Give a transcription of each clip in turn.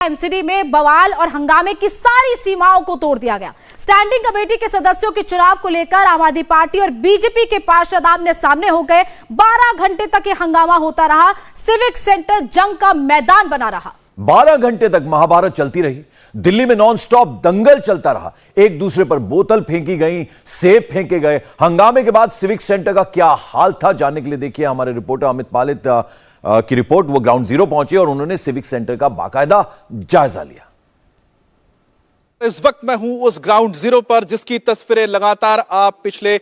MCD में बवाल और हंगामे की सारी सीमाओं को तोड़ दिया गया। स्टैंडिंग कमेटी के सदस्यों के चुनाव को लेकर आम आदमी पार्टी और बीजेपी के पार्षद आमने सामने हो गए। 12 घंटे तक ये हंगामा होता रहा। सिविक सेंटर जंग का मैदान बना रहा। 12 घंटे तक महाभारत चलती रही। दिल्ली में नॉन स्टॉप दंगल चलता रहा। एक दूसरे पर बोतल फेंकी गई, सेब फेंके गए। हंगामे के बाद सिविक सेंटर का क्या हाल था, जानने के लिए देखिए हमारे रिपोर्टर अमित पालित की रिपोर्ट। वो ग्राउंड जीरो पहुंचे और उन्होंने सिविक सेंटर का बाकायदा जायजा लिया। इस वक्त मैं हूं उस ग्राउंड जीरो पर जिसकी तस्वीरें लगातार आप पिछले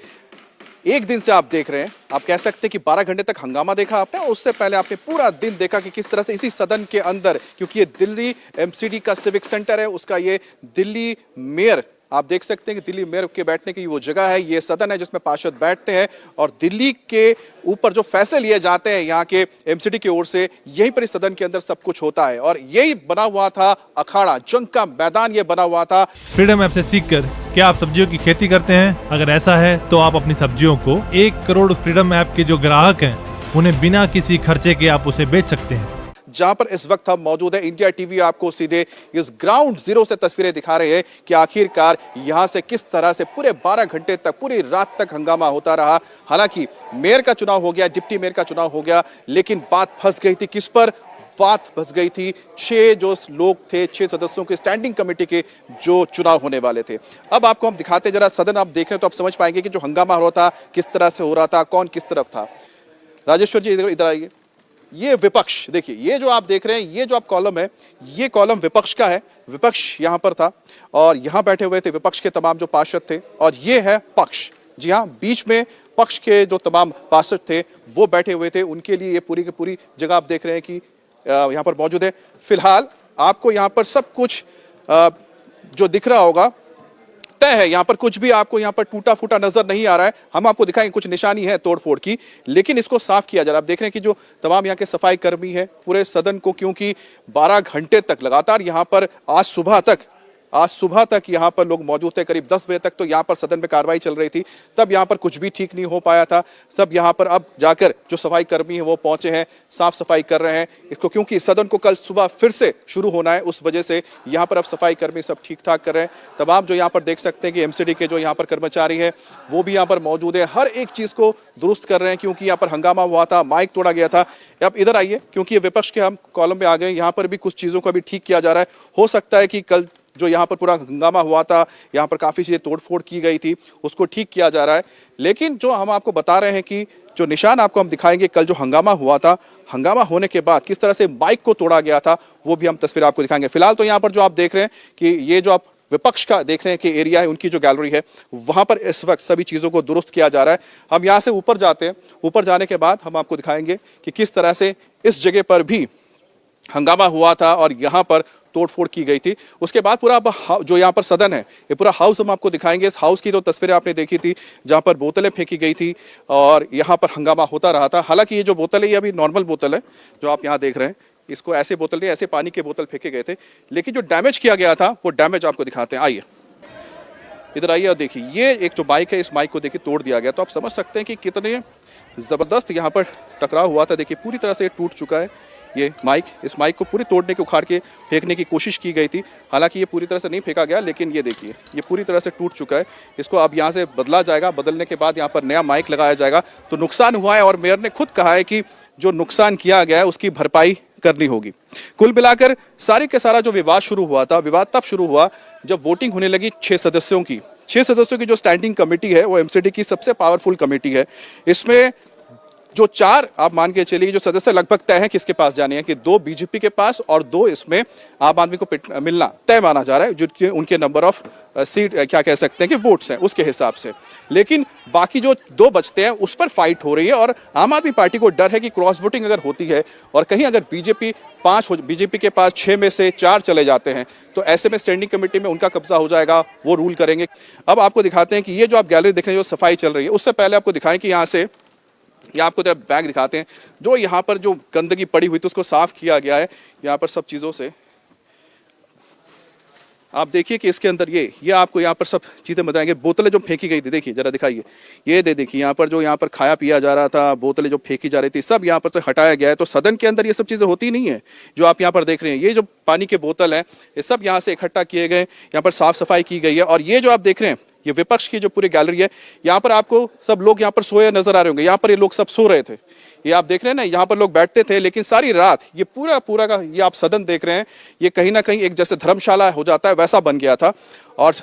एक दिन से आप देख रहे हैं। आप कह सकते हैं कि 12 घंटे तक हंगामा देखा आपने, और उससे पहले आपने पूरा दिन देखा कि किस तरह से इसी सदन के अंदर, क्योंकि ये दिल्ली एमसीडी का सिविक सेंटर है, उसका ये दिल्ली मेयर, आप देख सकते हैं कि दिल्ली मेयर के बैठने की वो जगह है, ये सदन है जिसमें पार्षद बैठते हैं और दिल्ली के ऊपर जो फैसले लिए जाते हैं यहाँ के एमसीडी की ओर से, यहीं पर इस सदन के अंदर सब कुछ होता है। और यही बना हुआ था अखाड़ा, जंग का मैदान ये बना हुआ था। फ्रीडम ऐप से सीखकर क्या आप सब्जियों की खेती करते हैं? अगर ऐसा है तो आप अपनी सब्जियों को 1 करोड़ फ्रीडम ऐप के जो ग्राहक हैं उन्हें बिना किसी खर्चे के आप उसे बेच सकते हैं। जहां पर इस वक्त हम मौजूद है, इंडिया टीवी आपको सीधे इस ग्राउंड जीरो से तस्वीरें दिखा रहे हैं कि आखिरकार यहां से किस तरह से पूरे 12 घंटे तक, पूरी रात तक हंगामा होता रहा। हालांकि मेयर का चुनाव हो गया, डिप्टी मेयर का चुनाव हो गया, लेकिन बात फंस गई थी किस पर? बात फंस गई थी 6 जो लोग थे, 6 सदस्यों के स्टैंडिंग कमेटी के जो चुनाव होने वाले थे। अब आपको हम दिखाते, जरा सदन आप देख रहे हैं तो आप समझ पाएंगे कि जो हंगामा हो रहा था किस तरह से हो रहा था, कौन किस तरफ था। राजेश्वर जी इधर आइए। ये विपक्ष देखिए, ये जो आप देख रहे हैं, ये जो आप कॉलम है, ये कॉलम विपक्ष का है। विपक्ष यहां पर था और यहां बैठे हुए थे विपक्ष के तमाम जो पार्षद थे, और ये है पक्ष। जी हां, बीच में पक्ष के जो तमाम पार्षद थे वो बैठे हुए थे। उनके लिए ये पूरी की पूरी जगह आप देख रहे हैं कि यहां पर मौजूद है। फिलहाल आपको यहां पर सब कुछ जो दिख रहा होगा तय है। यहां पर कुछ भी आपको यहां पर टूटा फूटा नजर नहीं आ रहा है। हम आपको दिखाएंगे, कुछ निशानी है तोड़फोड़ की, लेकिन इसको साफ किया जा रहा है। आप देख रहे हैं कि जो तमाम यहां के सफाई कर्मी है पूरे सदन को, क्योंकि 12 घंटे तक लगातार यहां पर आज सुबह तक यहां पर लोग मौजूद थे। करीब 10 बजे तक तो यहां पर सदन में कार्रवाई चल रही थी, तब यहां पर कुछ भी ठीक नहीं हो पाया था। सब यहां पर अब जाकर जो सफाई कर्मी है वो पहुंचे हैं, साफ सफाई कर रहे हैं इसको, क्योंकि सदन को कल सुबह फिर से शुरू होना है, उस वजह से यहां पर अब सफाई कर्मी सब ठीक ठाक कर रहे हैं। तमाम जो यहां पर देख सकते हैं कि एमसीडी के जो यहां पर कर्मचारी है वो भी यहां पर मौजूद है, हर एक चीज को दुरुस्त कर रहे हैं, क्योंकि यहां पर हंगामा हुआ था, माइक तोड़ा गया था। अब इधर आइए, क्योंकि ये विपक्ष के हम कॉलम में आ गए, यहां पर भी कुछ चीजों को अभी ठीक किया जा रहा है। हो सकता है कि कल जो यहाँ पर पूरा हंगामा हुआ था, यहाँ पर काफी चीजें तोड़फोड़ की गई थी, उसको ठीक किया जा रहा है। लेकिन जो हम आपको बता रहे हैं कि जो निशान आपको हम दिखाएंगे, कल जो हंगामा हुआ था, हंगामा होने के बाद किस तरह से माइक को तोड़ा गया था, वो भी हम तस्वीर आपको दिखाएंगे। फिलहाल तो यहाँ पर जो आप देख रहे हैं कि ये जो आप विपक्ष का देख रहे हैं कि एरिया है, उनकी जो गैलरी है, वहां पर इस वक्त सभी चीजों को दुरुस्त किया जा रहा है। हम यहाँ से ऊपर जाते हैं, ऊपर जाने के बाद हम आपको दिखाएंगे कि किस तरह से इस जगह पर भी हंगामा हुआ था और यहाँ पर तोड़फोड़ की गई थी। उसके बाद पूरा जो यहाँ पर सदन है, ये पूरा हाउस हम आपको दिखाएंगे। इस हाउस की जो तस्वीरें आपने देखी थी, जहाँ पर बोतलें फेंकी गई थी और यहाँ पर हंगामा होता रहा था। हालांकि ये जो बोतल है, ये अभी नॉर्मल बोतल है जो आप यहाँ देख रहे हैं। इसको ऐसे बोतल नहीं, ऐसे पानी के बोतल फेंके गए थे, लेकिन जो डैमेज किया गया था वो डैमेज आपको दिखाते हैं। आइए इधर आइए और देखिए, ये एक जो माइक है, इस माइक को देखिए तोड़ दिया गया। तो आप समझ सकते हैं कि कितने जबरदस्त यहाँ पर टकराव हुआ था। देखिए पूरी तरह से टूट चुका है ये माइक। इस माइक को पूरी तोड़ने के, उखाड़ के फेंकने की कोशिश की गई थी। हालांकि ये पूरी तरह से नहीं फेंका गया, लेकिन ये देखिए ये पूरी तरह से टूट चुका है। इसको अब यहाँ से बदला जाएगा, बदलने के बाद यहाँ पर नया माइक लगाया जाएगा। तो नुकसान हुआ है और मेयर ने खुद कहा है कि जो नुकसान किया गया है उसकी भरपाई करनी होगी। कुल मिलाकर सारी के सारा जो विवाद शुरू हुआ था, विवाद तब शुरू हुआ जब वोटिंग होने लगी 6 सदस्यों की। 6 सदस्यों की जो स्टैंडिंग कमेटी है वो एमसीडी की सबसे पावरफुल कमेटी है। इसमें जो 4 आप मान के चलिए जो सदस्य लगभग तय है किसके पास जाने हैं, कि 2 बीजेपी के पास और 2 इसमें आम आदमी को मिलना तय माना जा रहा है, जो उनके नंबर ऑफ सीट क्या कह सकते हैं कि वोट्स हैं उसके हिसाब से। लेकिन बाकी जो 2 बचते हैं उस पर फाइट हो रही है और आम आदमी पार्टी को डर है कि क्रॉस वोटिंग अगर होती है और कहीं अगर बीजेपी के पास 6 में से 4 चले जाते हैं तो ऐसे में स्टैंडिंग कमेटी में उनका कब्जा हो जाएगा, वो रूल करेंगे। अब आपको दिखाते हैं कि ये जो आप गैलरी देख रहे हैं, जो सफाई चल रही है, उससे पहले आपको दिखाएं कि यहाँ से ये आपको जरा बैग दिखाते हैं। जो यहाँ पर जो गंदगी पड़ी हुई थी उसको साफ किया गया है यहाँ पर सब चीज़ों से। आप देखिए कि इसके अंदर ये आपको यहाँ पर सब चीज़ें बताएंगे। बोतलें जो फेंकी गई थी, देखिए जरा दिखाइए, ये देखिए यहाँ पर जो यहाँ पर खाया पिया जा रहा था, बोतलें जो फेंकी जा रही थी, सब यहाँ पर से हटाया गया है। तो सदन के अंदर ये सब चीज़ें होती नहीं है जो आप यहाँ पर देख रहे हैं। ये जो पानी के बोतल है, ये सब यहाँ से इकट्ठा किए गए, यहाँ पर साफ सफाई की गई है। और ये जो आप देख रहे हैं, ये विपक्ष की जो पूरी गैलरी है, यहाँ पर आपको सब लोग यहाँ पर सोए नजर आ रहे होंगे। यहाँ पर ये लोग सब सो रहे थे, ये आप देख रहे हैं ना, यहाँ पर लोग बैठते थे, लेकिन सारी रात ये पूरा का ये आप सदन देख रहे हैं, ये कहीं ना कहीं एक जैसे धर्मशाला हो जाता है वैसा बन गया था। और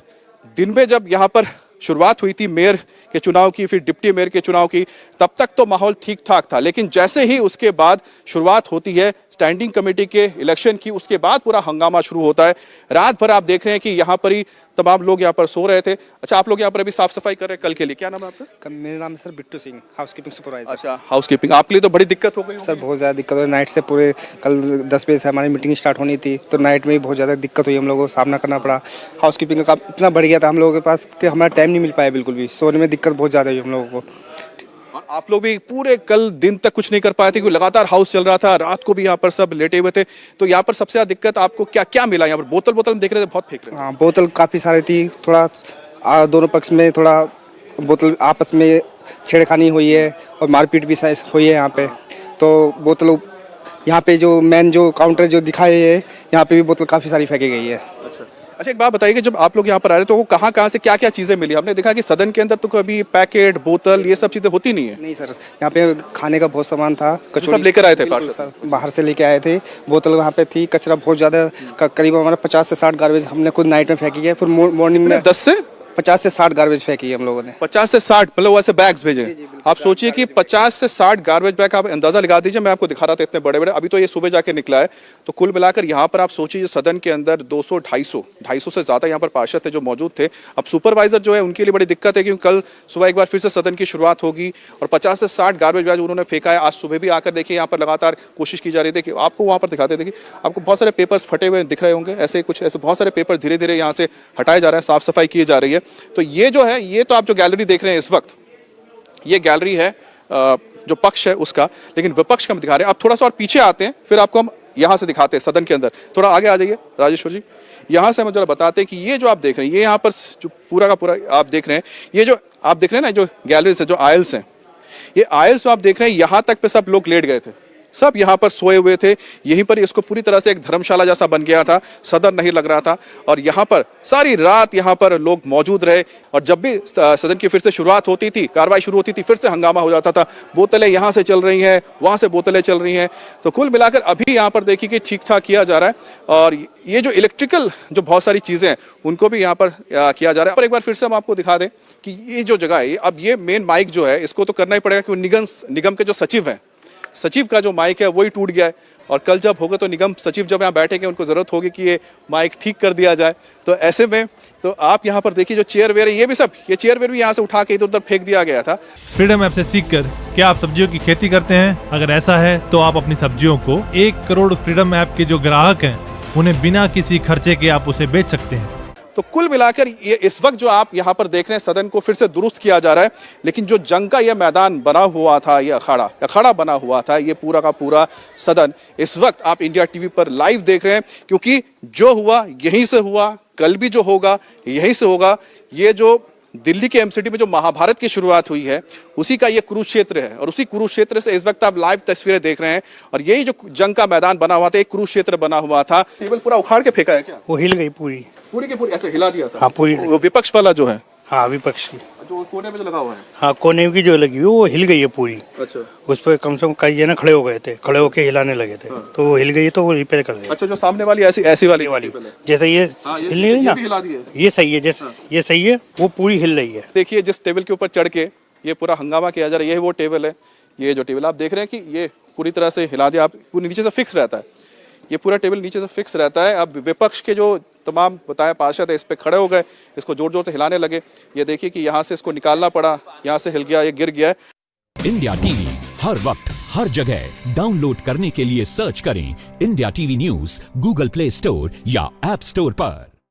दिन में जब यहाँ पर शुरुआत हुई थी मेयर के चुनाव की, फिर डिप्टी मेयर के चुनाव की, तब तक तो माहौल ठीक ठाक था। लेकिन जैसे ही उसके बाद शुरुआत होती है स्टैंडिंग कमेटी के इलेक्शन की, उसके बाद पूरा हंगामा शुरू होता है। रात भर आप देख रहे हैं कि यहाँ पर ही तमाम लोग यहाँ पर सो रहे थे। अच्छा, आप लोग यहाँ पर अभी साफ सफाई कर रहे हैं कल के लिए, क्या नाम है आपका? मेरा नाम है sir Bittu Singh, housekeeping supervisor. अच्छा, हाउसकीपिंग आपके लिए तो बड़ी दिक्कत हो गई सर, बहुत ज़्यादा दिक्कत हुई। नाइट से पूरे कल 10 बजे से हमारी मीटिंग स्टार्ट होनी थी, तो नाइट में ही बहुत ज़्यादा दिक्कत हुई, हम लोगों को सामना करना पड़ा। हाउसकीपिंग का काम इतना बढ़ गया था हम लोगों के पास कि हमारा टाइम नहीं मिल पाया, बिल्कुल भी सोने में दिक्कत बहुत ज़्यादा हुई हम लोगों को। और आप लोग भी पूरे कल दिन तक कुछ नहीं कर पाए थे क्योंकि लगातार हाउस चल रहा था, रात को भी यहाँ पर सब लेटे हुए थे। तो यहाँ पर सबसे ज्यादा दिक्कत आपको क्या क्या मिला? यहाँ पर बोतल हम देख रहे थे, बहुत फेंक रहे थे। हाँ, बोतल काफ़ी सारी थी, थोड़ा दोनों पक्ष में थोड़ा बोतल आपस में छेड़खानी हुई है और मारपीट भी हुई है यहाँ पे। तो बोतल यहाँ पे जो मेन जो काउंटर जो दिखाए है, यहाँ पे भी बोतल काफ़ी सारी फेंकी गई है। अच्छा, एक बात बताइए कि जब आप लोग यहाँ पर आ रहे तो कहाँ से क्या क्या चीजें मिली? हमने देखा कि सदन के अंदर तो कभी पैकेट, बोतल, ये सब चीजें होती नहीं है। नहीं सर, यहाँ पे खाने का बहुत सामान था, सब लेकर आए थे सर, बाहर से लेके आए थे। बोतल वहाँ पे थी, कचरा बहुत ज्यादा, करीब हमारा 50 से 60 गार्बेज हमने खुद नाइट में फेंकी है। फिर मॉर्निंग में 50 से 60 गार्बेज फेंकी है हम लोगों ने। 50 से 60 मतलब वैसे बैग्स भेजे? आप सोचिए कि 50 से 60 गार्बेज बैग, आप अंदाजा लगा दीजिए। मैं आपको दिखा रहा था इतने बड़े बड़े, अभी तो ये सुबह जाके निकला है। तो कुल मिलाकर यहाँ पर आप सोचिए सदन के अंदर 200-250 से ज्यादा यहाँ पर पार्षद थे जो मौजूद थे। अब सुपरवाइजर जो है उनके लिए बड़ी दिक्कत है क्योंकि कल सुबह एक बार फिर से सदन की शुरुआत होगी और 50 से 60 गार्बेज बैग उन्होंने फेंका है। आज सुबह भी आकर देखिए यहाँ पर लगातार कोशिश की जा रही थी। आपको वहाँ पर दिखाते थे कि आपको बहुत सारे पेपर्स फटे हुए दिख रहे होंगे, ऐसे बहुत सारे पेपर धीरे धीरे यहाँ से हटाए जा रहे हैं, साफ सफाई की जा रही है। तो ये जो है, ये तो आप जो गैलरी देख रहे हैं इस वक्त, ये गैलरी है जो पक्ष है उसका, लेकिन विपक्ष का हम दिखा रहे हैं। आप थोड़ा सा और पीछे आते हैं, फिर आपको हम यहां से दिखाते हैं सदन के अंदर। थोड़ा आगे आ जाइए राजेश्वर जी, यहां से हम जरा बताते हैं कि ये जो आप देख रहे हैं, ये यहाँ पर जो पूरा का पूरा आप देख रहे हैं, ये जो आप देख रहे हैं ना, जो गैलरीज है, जो आयल्स हैं, ये आयल्स आप देख रहे हैं, यहां तक पे सब लोग लेट गए थे, सब यहाँ पर सोए हुए थे। यहीं पर इसको पूरी तरह से एक धर्मशाला जैसा बन गया था, सदन नहीं लग रहा था। और यहाँ पर सारी रात यहाँ पर लोग मौजूद रहे और जब भी सदन की फिर से शुरुआत होती थी, कार्रवाई शुरू होती थी, फिर से हंगामा हो जाता था। बोतलें यहाँ से चल रही हैं, वहाँ से बोतलें चल रही हैं। तो कुल मिलाकर अभी यहाँ पर देखिए कि ठीक ठाक किया जा रहा है। और ये जो इलेक्ट्रिकल जो बहुत सारी चीज़ें हैं उनको भी यहाँ पर किया जा रहा है। और एक बार फिर से हम आपको दिखा दें कि ये जो जगह है, अब ये मेन माइक जो है इसको तो करना ही पड़ेगा क्योंकि निगम के जो सचिव हैं, सचिव का जो माइक है वही टूट गया है। और कल जब होगा तो निगम सचिव जब यहाँ बैठेंगे उनको जरूरत होगी कि ये माइक ठीक कर दिया जाए। तो ऐसे में तो आप यहाँ पर देखिए जो चेयरवेयर है, ये भी सब, ये चेयरवेयर भी यहाँ से उठा के इधर उधर फेंक दिया गया था। फ्रीडम ऐप से सीखकर क्या आप सब्जियों की खेती करते हैं? अगर ऐसा है तो आप अपनी सब्जियों को 1 करोड़ फ्रीडम ऐप के जो ग्राहक हैं उन्हें बिना किसी खर्चे के आप उसे बेच सकते हैं। तो कुल मिलाकर ये इस वक्त जो आप यहाँ पर देख रहे हैं, सदन को फिर से दुरुस्त किया जा रहा है। लेकिन जो जंग का ये मैदान बना हुआ था, ये अखाड़ा बना हुआ था, ये पूरा का पूरा सदन इस वक्त आप इंडिया टीवी पर लाइव देख रहे हैं क्योंकि जो हुआ यहीं से हुआ, कल भी जो होगा यहीं से होगा। ये जो दिल्ली के एमसीडी में जो महाभारत की शुरुआत हुई है उसी का ये कुरुक्षेत्र है और उसी कुरुक्षेत्र से इस वक्त आप लाइव तस्वीरें देख रहे हैं। और यही जो जंग का मैदान बना हुआ था, एक कुरुक्षेत्र बना हुआ था। टेबल पूरा उखाड़ के फेंका है क्या? वो हिल गई पूरी की पूरी ऐसे हिला दिया था? हाँ, पूरी। वो विपक्ष वाला जो है? हाँ, विपक्ष की जो कोने में जो लगा हुआ है? हाँ, कोने की जो लगी हुई वो हिल गई है पूरी। अच्छा, उस पर कम से कम कई जना खड़े हो गए थे, खड़े होके हिलाने लगे थे। तो वो हिल गई तो वो रिपेयर कर दिया। अच्छा, जो सामने वाली ऐसी वाली जैसे ये हिल रही है ना, ये सही है, जैसे ये सही है, वो पूरी हिल रही है। देखिए जिस टेबल के ऊपर चढ़ के ये पूरा हंगामा किया जा रहा है, ये वो टेबल है। ये जो टेबल आप देख रहे हैं कि ये पूरी तरह से हिला दिया, आप पूरी नीचे से फिक्स रहता है, ये पूरा टेबल नीचे से फिक्स रहता है। अब विपक्ष के जो तमाम बताए पार्षद है इस पे खड़े हो गए, इसको जोर जोर से हिलाने लगे। ये देखिए कि यहाँ से इसको निकालना पड़ा, यहाँ से हिल गया, ये गिर गया है। इंडिया टीवी हर वक्त हर जगह डाउनलोड करने के लिए सर्च करें India TV news Google play store या ऐप स्टोर पर।